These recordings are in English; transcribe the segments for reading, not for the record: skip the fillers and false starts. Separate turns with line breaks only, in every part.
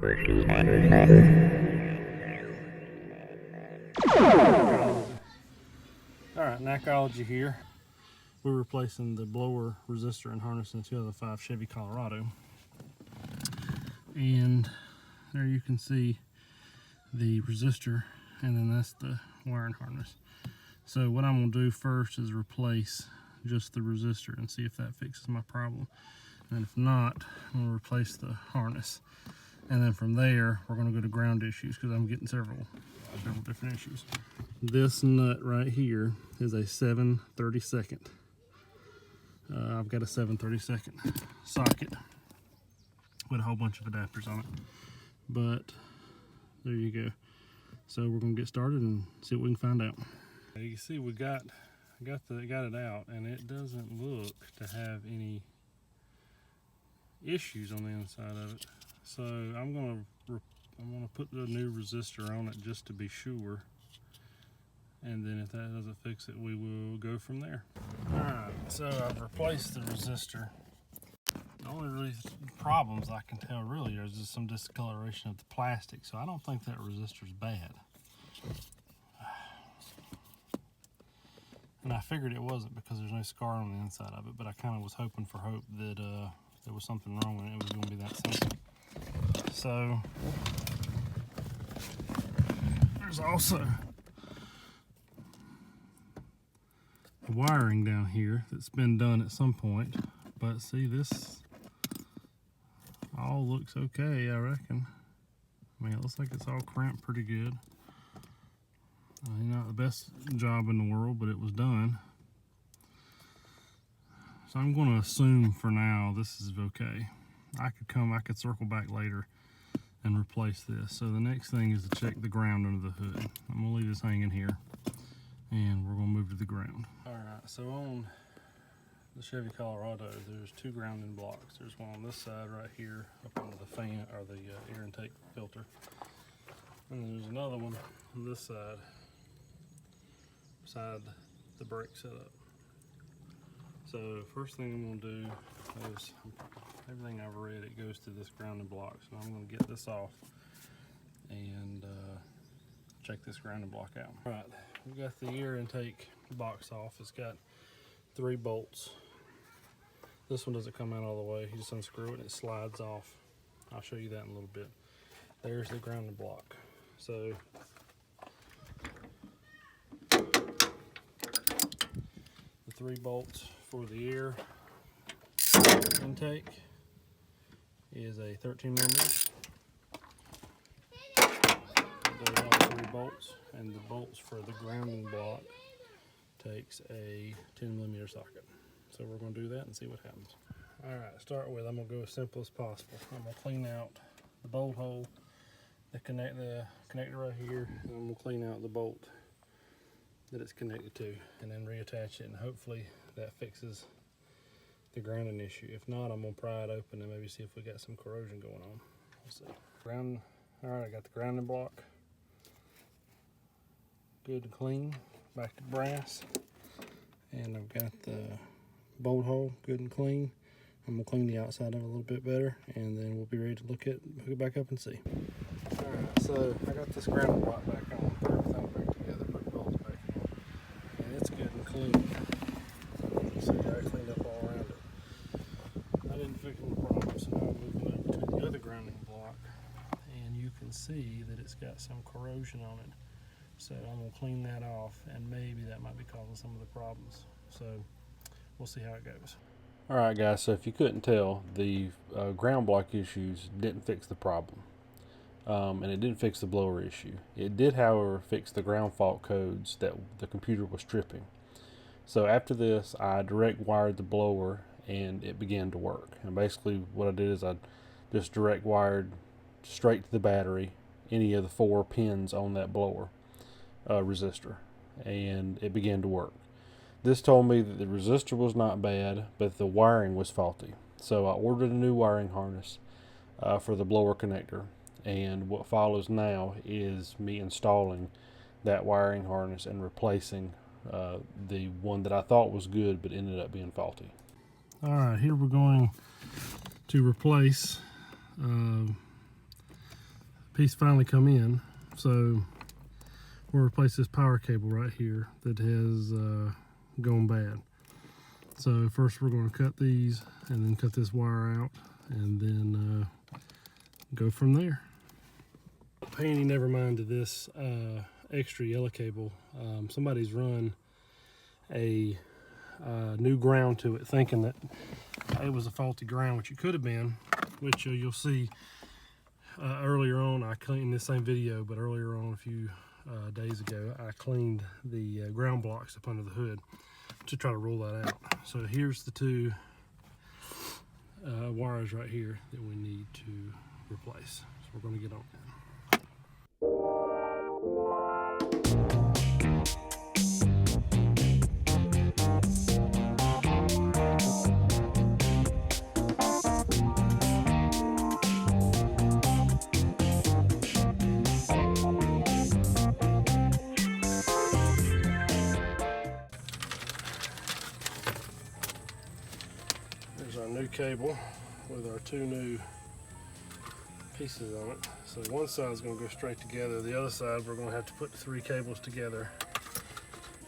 Alright, Nacology here. We're replacing the blower resistor and harness in a 2005 Chevy Colorado. And there you can see the resistor, and then that's the wiring harness. So what I'm going to do first is replace just the resistor and see if that fixes my problem. And if not, I'm going to replace the harness. And then from there, we're going to go to ground issues because I'm getting several different issues. This nut right here is a 7/32. I've got a 7/32 socket with a whole bunch of adapters on it. But there you go. So we're going to get started and see what we can find out. You can see we got it out, and it doesn't look to have any issues on the inside of it. So I'm gonna put the new resistor on it just to be sure, and then if that doesn't fix it, we will go from there. All right, so I've replaced the resistor. The only really problems I can tell really is just some discoloration of the plastic. So I don't think that resistor's bad. And I figured it wasn't because there's no scar on the inside of it, but I kind of was hoping for hope that there was something wrong and it was going to be that simple. So there's also the wiring down here that's been done at some point, but see, this all looks okay, I reckon. I mean, it looks like it's all cramped pretty good. Not the best job in the world, but it was done. So I'm going to assume for now this is okay. I could circle back later and replace this. So the next thing is to check the ground under the hood. I'm going to leave this hanging here, and we're going to move to the ground. All right, so on the Chevy Colorado, there's two grounding blocks. There's one on this side right here up under the fan, or the air intake filter. And then there's another one on this side, beside the brake setup. So first thing I'm going to do is, everything I've read, it goes to this grounding block. So I'm going to get this off and check this grounding block out. All right, we've got the air intake box off. It's got 3 bolts. This one doesn't come out all the way. You just unscrew it and it slides off. I'll show you that in a little bit. There's the grounding block. So the 3 bolts for the air intake is a 13 millimeter. Those are 3 bolts, and the bolts for the grounding block takes a 10 millimeter socket. So we're going to do that and see what happens. All right, to start with, I'm going to go as simple as possible. I'm going to clean out the bolt hole, the connector right here, and I'm going to clean out the bolt that it's connected to, and then reattach it, and hopefully that fixes the grounding issue. If not, I'm going to pry it open and maybe see if we got some corrosion going on. We'll see. All right, I got the grounding block good and clean, back to brass, and I've got the bolt hole good and clean. I'm going to clean the outside of it a little bit better, and then we'll be ready to hook it back up and see. All right, so I got this grounding block back on, put everything back together, put the bolts back on, and it's good and clean. You see, I cleaned up all around it. I didn't fix any problems, so now I'm moving over to the other grounding block, and you can see that it's got some corrosion on it. So I'm going to clean that off, and maybe that might be causing some of the problems. So we'll see how it goes. Alright guys, so if you couldn't tell, the ground block issues didn't fix the problem. And it didn't fix the blower issue. It did, however, fix the ground fault codes that the computer was tripping. So after this, I direct wired the blower and it began to work. And basically what I did is I just direct wired straight to the battery, any of the 4 pins on that blower resistor, and it began to work. This told me that the resistor was not bad, but the wiring was faulty. So I ordered a new wiring harness for the blower connector, and what follows now is me installing that wiring harness and replacing the one that I thought was good but ended up being faulty. Alright, here we're going to replace piece finally come in. So we'll replace this power cable right here that has gone bad. So first we're going to cut these and then cut this wire out and then go from there. Painting never mind to this extra yellow cable. Somebody's run a new ground to it thinking that it was a faulty ground, which it could have been, which you'll see earlier on. I cleaned this same video, but earlier on a few days ago I cleaned the ground blocks up under the hood to try to rule that out. So here's the two wires right here that we need to replace. So we're going to get on that. There's our new cable with our two new pieces on it. So one side is going to go straight together. The other side we're going to have to put the three cables together.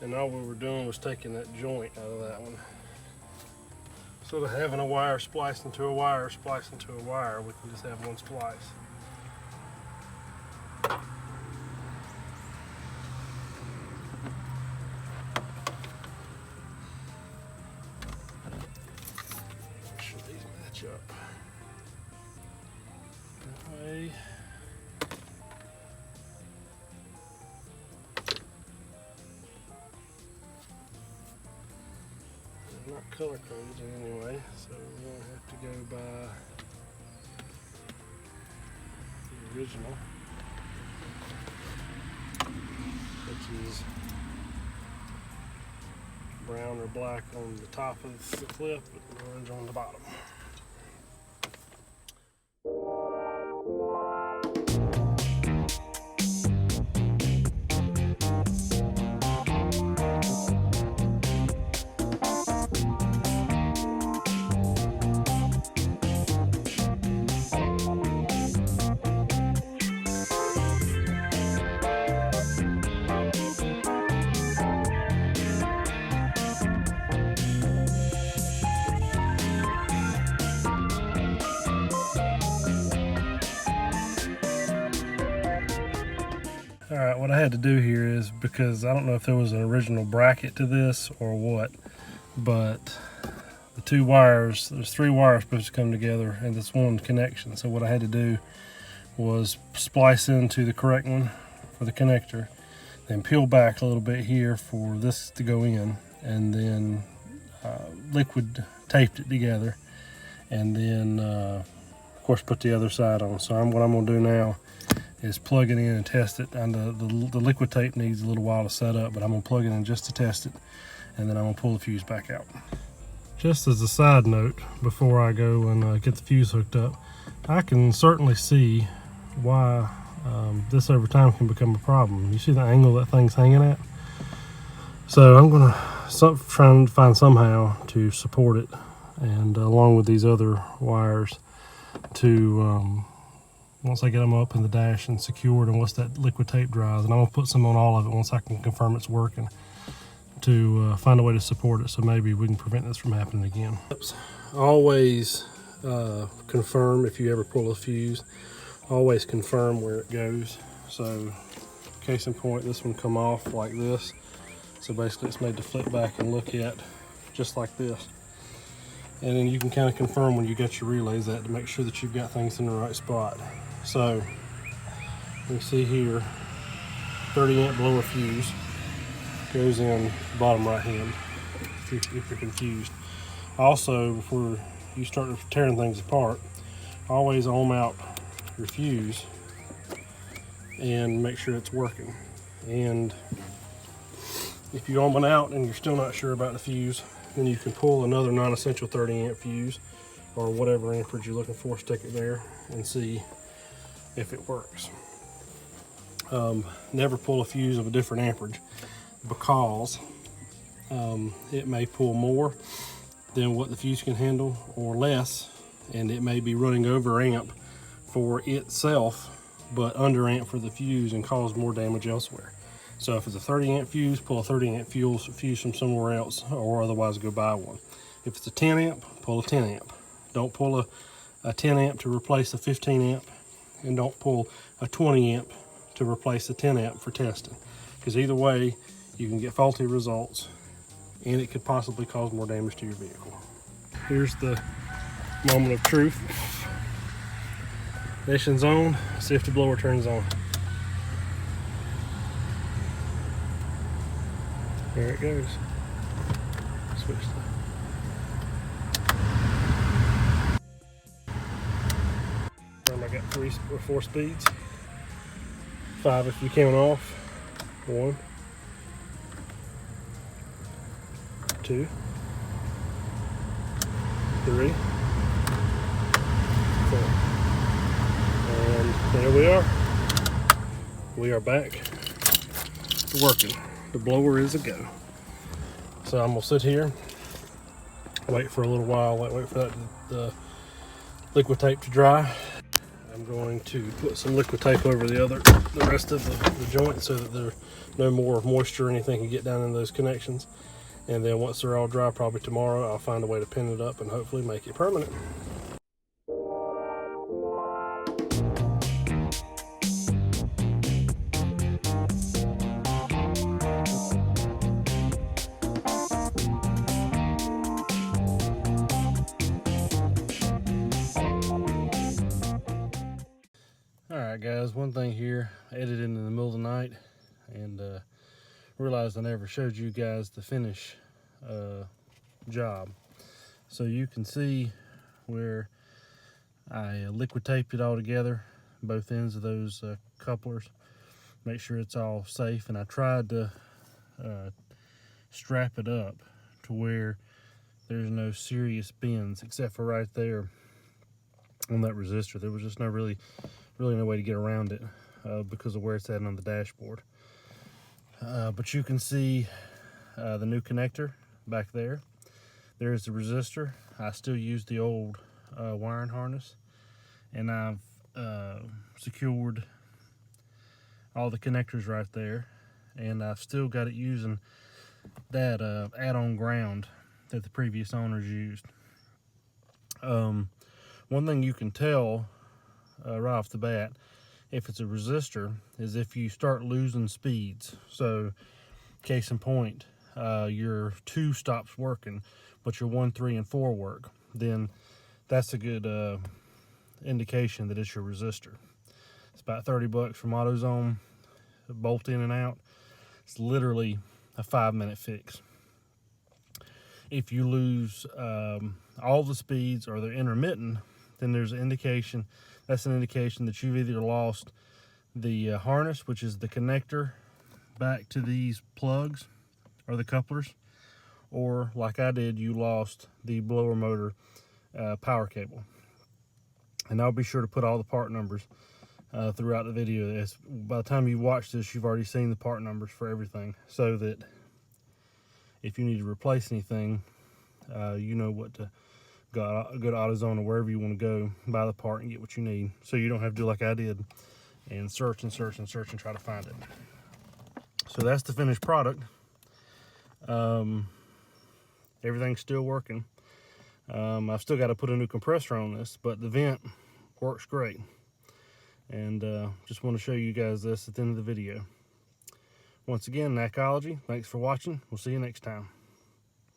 And all we were doing was taking that joint out of that one. Instead of having a wire spliced into a wire, spliced into a wire, we can just have one splice. Make sure these match up. That way. They're not color coded anyway, so we're going to have to go by the original, which is brown or black on the top of the clip and orange on the bottom. Alright, what I had to do here is, because I don't know if there was an original bracket to this or what, but the two wires, there's three wires supposed to come together in this one connection. So what I had to do was splice into the correct one for the connector, then peel back a little bit here for this to go in, and then liquid taped it together, and then of course put the other side on. So what I'm going to do now is plug it in and test it. And the liquid tape needs a little while to set up, but I'm going to plug it in just to test it, and then I'm going to pull the fuse back out. Just as a side note, before I go and get the fuse hooked up, I can certainly see why this over time can become a problem. You see the angle that thing's hanging at? So I'm going to try and find somehow to support it, and along with these other wires to once I get them up in the dash and secured, and once that liquid tape dries, and I'm going to put some on all of it once I can confirm it's working, to find a way to support it, so maybe we can prevent this from happening again. Always confirm if you ever pull a fuse, always confirm where it goes. So case in point, this one come off like this, so basically it's made to flip back and look at just like this. And then you can kind of confirm when you got your relays at to make sure that you've got things in the right spot. So you can see here, 30 amp blower fuse goes in bottom right hand if you're confused. Also, before you start tearing things apart, always ohm out your fuse and make sure it's working. And if you ohm it out and you're still not sure about the fuse, then you can pull another non-essential 30 amp fuse or whatever amperage you're looking for, stick it there and see if it works. Never pull a fuse of a different amperage, because it may pull more than what the fuse can handle or less, and it may be running over amp for itself but under amp for the fuse and cause more damage elsewhere. So if it's a 30 amp fuse, pull a 30 amp fuse from somewhere else, or otherwise go buy one. If it's a 10 amp, pull a 10 amp. Don't pull a 10 amp to replace a 15 amp, and don't pull a 20 amp to replace the 10 amp for testing, because either way you can get faulty results and it could possibly cause more damage to your vehicle. Here's the moment of truth. Ignition's on. See if the blower turns on. There it goes. Switch I got 3 or 4 speeds. 5 if you count off. 1, 2, 3, 4. And there we are. We are back to working. The blower is a go. So I'm gonna sit here, wait for a little while, wait for the liquid tape to dry. I'm going to put some liquid tape over the rest of the joint so that there's no more moisture or anything can get down in those connections. And then once they're all dry, probably tomorrow, I'll find a way to pin it up and hopefully make it permanent. Alright guys, one thing here, I edited in the middle of the night and realized I never showed you guys the finish job. So you can see where I liquid taped it all together, both ends of those couplers, make sure it's all safe, and I tried to strap it up to where there's no serious bends except for right there on that resistor. There was just no really no way to get around it because of where it's at on the dashboard. But you can see the new connector back there. There's the resistor. I still use the old wiring harness, and I've secured all the connectors right there, and I've still got it using that add-on ground that the previous owners used. One thing you can tell right off the bat if it's a resistor is if you start losing speeds. So case in point, your 2 stops working but your 1, 3, and 4 work, then that's a good indication that it's your resistor. It's about 30 bucks from AutoZone, bolt in and out. It's literally a 5-minute fix. If you lose all the speeds or they're intermittent, then there's an indication. That's an indication that you've either lost the harness, which is the connector back to these plugs or the couplers, or like I did, you lost the blower motor power cable. And I'll be sure to put all the part numbers throughout the video. By the time you watch this, you've already seen the part numbers for everything, so that if you need to replace anything, you know what to go to AutoZone or wherever you want to go, buy the part and get what you need, so you don't have to do like I did and search and search and search and try to find it. So that's the finished product. Everything's still working. I've still got to put a new compressor on this, but the vent works great. And just want to show you guys this at the end of the video. Once again, Nacology, thanks for watching. We'll see you next time.